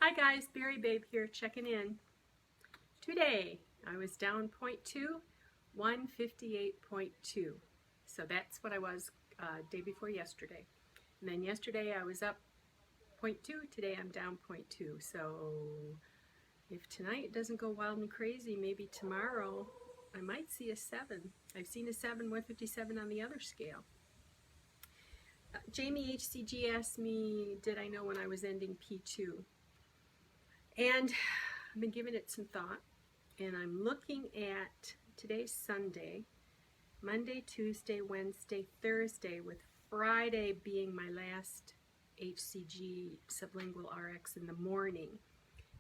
Hi guys, Berry Babe here checking in. Today I was down 0.2, 158.2. So that's what I was day before yesterday. And then yesterday I was up 0.2, today I'm down 0.2. So if tonight doesn't go wild and crazy, maybe tomorrow I might see a 7. I've seen a 7, 157 on the other scale. Jamie HCG asked me, did I know when I was ending P2? And I've been giving it some thought, and I'm looking at today's Sunday, Monday, Tuesday, Wednesday, Thursday, with Friday being my last HCG sublingual RX in the morning.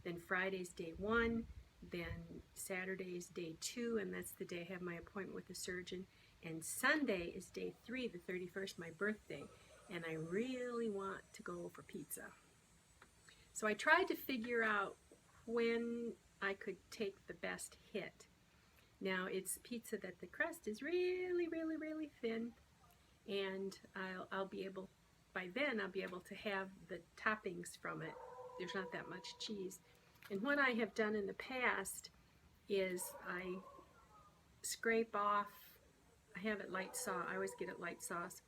Then Friday's day 1, then Saturday's day 2, and that's the day I have my appointment with the surgeon. And Sunday is day 3, the 31st, my birthday, and I really want to go for pizza. So I tried to figure out when I could take the best hit. Now it's pizza that the crust is really, really, really thin, and I'll be able, by then I'll be able to have the toppings from it. There's not that much cheese. And what I have done in the past is I scrape off, I have it light sauce, I always get it light sauce.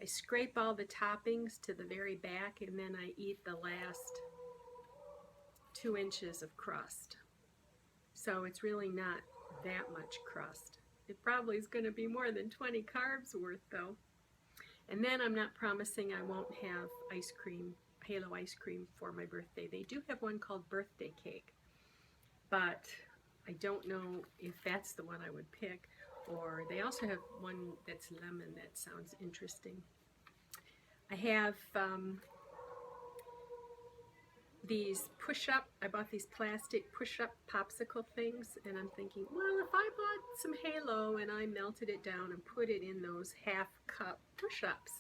I scrape all the toppings to the very back, and then I eat the last 2 inches of crust. So it's really not that much crust. It probably is going to be more than 20 carbs worth though. And then I'm not promising I won't have ice cream, Halo ice cream for my birthday. They do have one called birthday cake, but I don't know if that's the one I would pick, or they also have one that's lemon that sounds interesting. I have these push-up, I bought these plastic push-up popsicle things, and I'm thinking, well, if I bought some Halo and I melted it down and put it in those half-cup push-ups,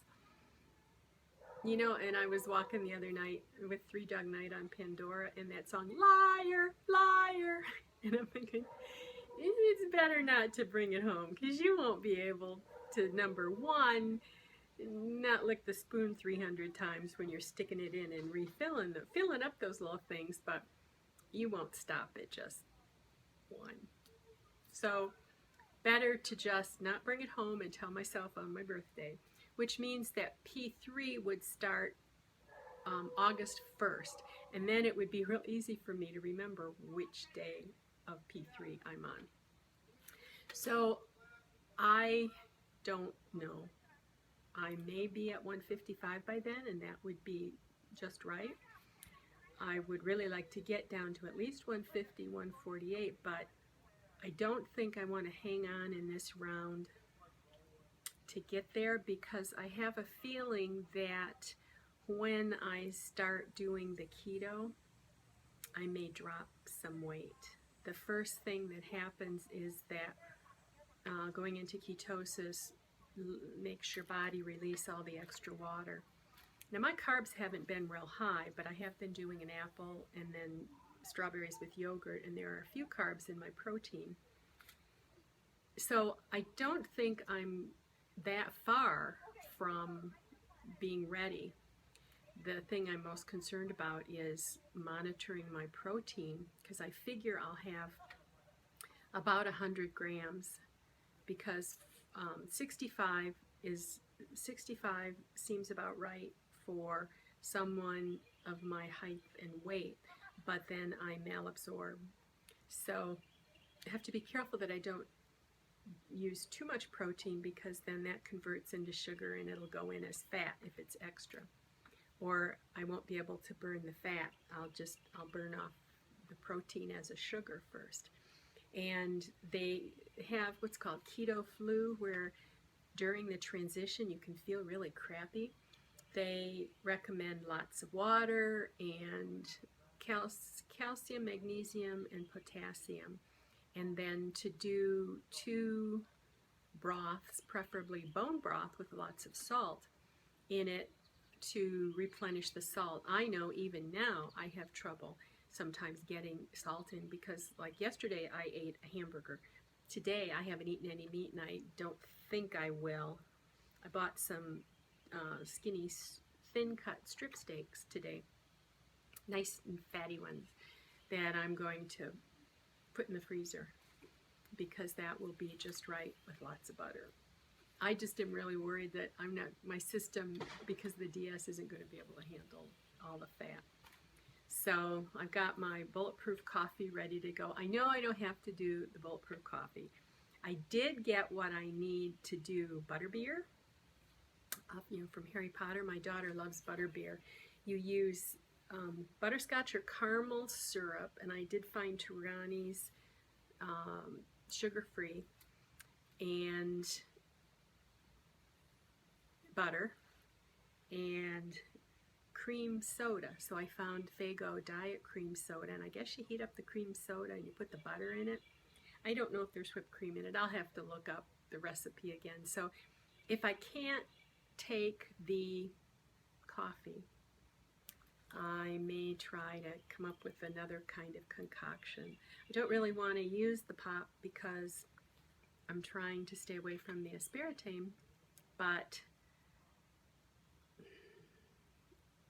you know, and I was walking the other night with 3 Dog Night on Pandora, and that song, Liar, Liar, and I'm thinking, it's better not to bring it home, because you won't be able to, number one, not lick the spoon 300 times when you're sticking it in and filling up those little things, but you won't stop at just 1. So better to just not bring it home and tell myself on my birthday, which means that P3 would start August 1st, and then it would be real easy for me to remember which day of P3 I'm on. So I don't know. I may be at 155 by then, and that would be just right. I would really like to get down to at least 150, 148, but I don't think I want to hang on in this round to get there, because I have a feeling that when I start doing the keto, I may drop some weight. The first thing that happens is that going into ketosis makes your body release all the extra water. Now my carbs haven't been real high, but I have been doing an apple and then strawberries with yogurt, and there are a few carbs in my protein. So I don't think I'm that far from being ready. The thing I'm most concerned about is monitoring my protein, because I figure I'll have about 100 grams, because 65 seems about right for someone of my height and weight, but then I malabsorb. So I have to be careful that I don't use too much protein, because then that converts into sugar and it'll go in as fat if it's extra. Or I won't be able to burn the fat. I'll burn off the protein as a sugar first. And they have what's called keto flu, where during the transition you can feel really crappy. They recommend lots of water and calcium, magnesium, and potassium. And then to do 2 broths, preferably bone broth with lots of salt in it to replenish the salt. I know even now I have trouble sometimes getting salt in, because like yesterday I ate a hamburger. Today I haven't eaten any meat, and I don't think I will. I bought some skinny thin cut strip steaks today, nice and fatty ones that I'm going to put in the freezer because that will be just right with lots of butter. I just am really worried that my system, because the DS, isn't going to be able to handle all the fat. So I've got my bulletproof coffee ready to go. I know I don't have to do the bulletproof coffee. I did get what I need to do butterbeer. From Harry Potter, my daughter loves butterbeer. You use butterscotch or caramel syrup, and I did find Torani's sugar-free, and butter, and cream soda. So I found Faygo diet cream soda, and I guess you heat up the cream soda and you put the butter in it. I don't know if there's whipped cream in it. I'll have to look up the recipe again. So if I can't take the coffee, I may try to come up with another kind of concoction. I don't really want to use the pop because I'm trying to stay away from the aspartame, but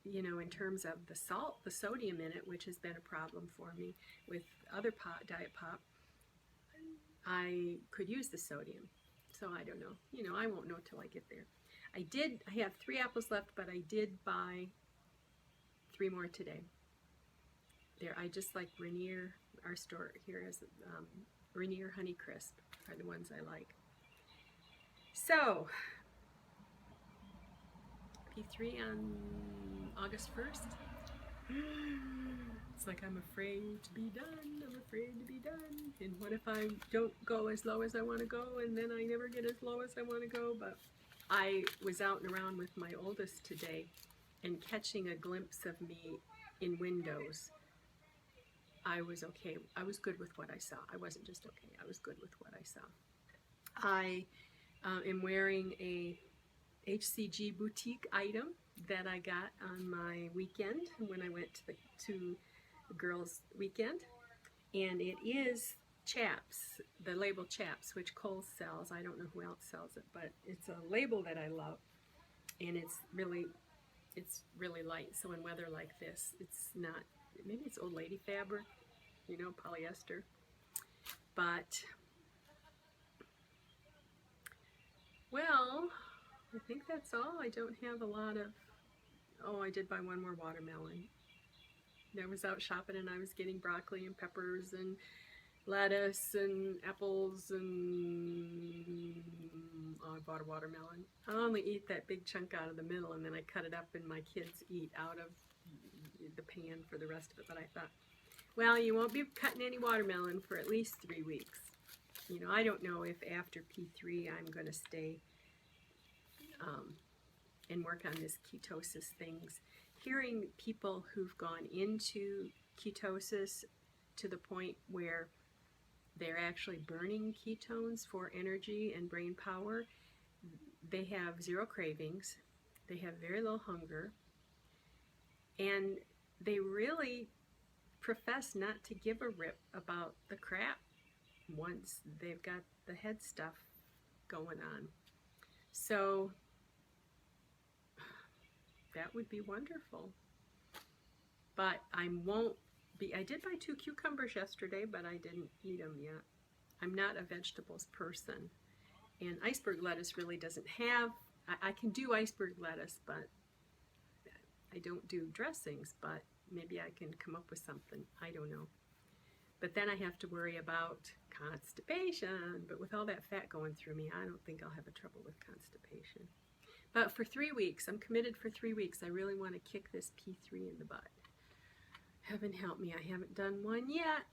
in terms of the salt, the sodium in it, which has been a problem for me with other diet pop, I could use the sodium. So I don't know. I won't know till I get there. I have 3 apples left, but I did buy 3 more today. I just like Rainier. Our store here has Rainier Honey Crisp are the ones I like. So P3 on August 1st. It's like I'm afraid to be done. I'm afraid to be done. And what if I don't go as low as I want to go, and then I never get as low as I want to go? But I was out and around with my oldest today, and catching a glimpse of me in windows, I was okay. I was good with what I saw. I wasn't just okay. I was good with what I saw. I am wearing a HCG boutique item that I got on my weekend when I went to the girls' weekend, and it is Chaps, the label Chaps, which Kohl's sells. I don't know who else sells it, but it's a label that I love, and it's really light. So in weather like this, it's not, maybe it's old lady fabric, polyester, but well, I think that's all. I don't have a lot of, I did buy 1 more watermelon. I was out shopping and I was getting broccoli and peppers and lettuce and apples, and I bought a watermelon. I only eat that big chunk out of the middle, and then I cut it up and my kids eat out of the pan for the rest of it. But I thought, well, you won't be cutting any watermelon for at least 3 weeks. I don't know if after P3 I'm going to stay and work on this ketosis things. Hearing people who've gone into ketosis to the point where they're actually burning ketones for energy and brain power, they have 0 cravings, they have very low hunger, and they really profess not to give a rip about the crap once they've got the head stuff going on. So that would be wonderful. But I did buy 2 cucumbers yesterday, but I didn't eat them yet. I'm not a vegetables person. And iceberg lettuce really doesn't have, I can do iceberg lettuce, but I don't do dressings, but maybe I can come up with something. I don't know. But then I have to worry about constipation. But with all that fat going through me, I don't think I'll have a trouble with constipation. But for 3 weeks, I'm committed for 3 weeks. I really want to kick this P3 in the butt. Heaven help me, I haven't done one yet,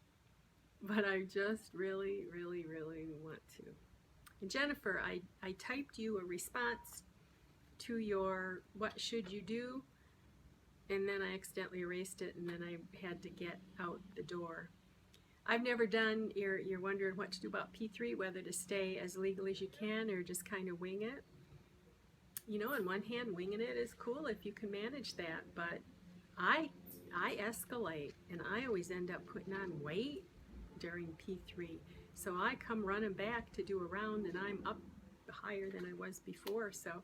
but I just really, really, really want to. And Jennifer, I typed you a response to your what should you do, and then I accidentally erased it, and then I had to get out the door. I've never done, you're wondering what to do about P3, whether to stay as legal as you can or just kind of wing it. On one hand, winging it is cool if you can manage that, but I escalate, and I always end up putting on weight during P3. So I come running back to do a round, and I'm up higher than I was before. So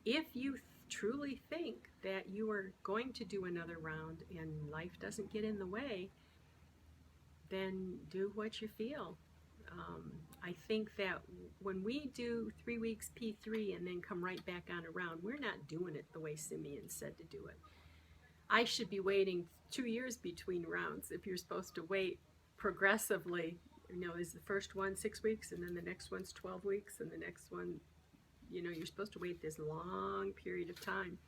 if you truly think that you are going to do another round and life doesn't get in the way, then do what you feel. I think that when we do 3 weeks P3 and then come right back on a round, we're not doing it the way Simeon said to do it. I should be waiting 2 years between rounds if you're supposed to wait progressively. You know, is the first one 6 weeks and then the next one's 12 weeks and the next one, you know, you're supposed to wait this long period of time.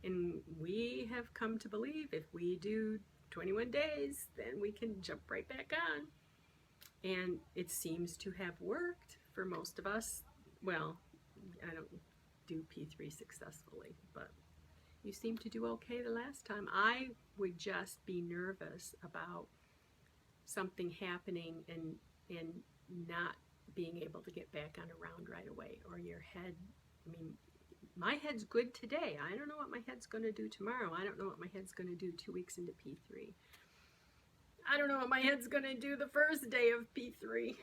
And we have come to believe if we do 21 days, then we can jump right back on. And it seems to have worked for most of us. Well, I don't do P3 successfully, but you seem to do okay the last time. I would just be nervous about something happening and not being able to get back on a round right away, or your head. I mean, my head's good today. I don't know what my head's going to do tomorrow. I don't know what my head's going to do 2 weeks into P3. I don't know what my head's going to do the first day of P3.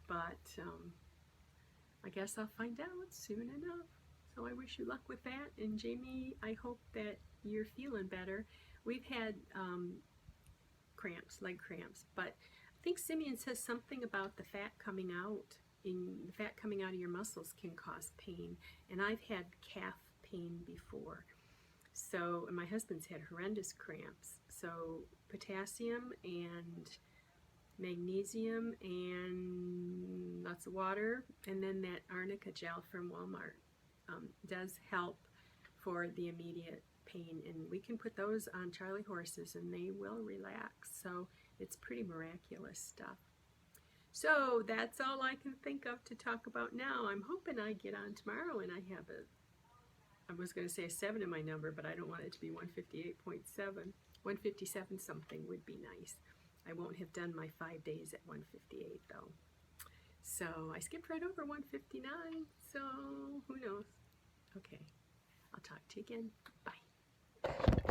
But I guess I'll find out soon enough. So I wish you luck with that. And Jamie, I hope that you're feeling better. We've had cramps, leg cramps, but I think Simeon says something about the fat coming out. The fat coming out of your muscles can cause pain. And I've had calf pain before. So, and my husband's had horrendous cramps. So potassium and magnesium and lots of water, and then that arnica gel from Walmart does help for the immediate pain. And we can put those on Charlie horses and they will relax. So it's pretty miraculous stuff. So that's all I can think of to talk about now. I'm hoping I get on tomorrow and I have I was going to say a 7 in my number, but I don't want it to be 158.7. 157 something would be nice. I won't have done my 5 days at 158 though. So I skipped right over 159, so who knows. Okay, I'll talk to you again. Bye.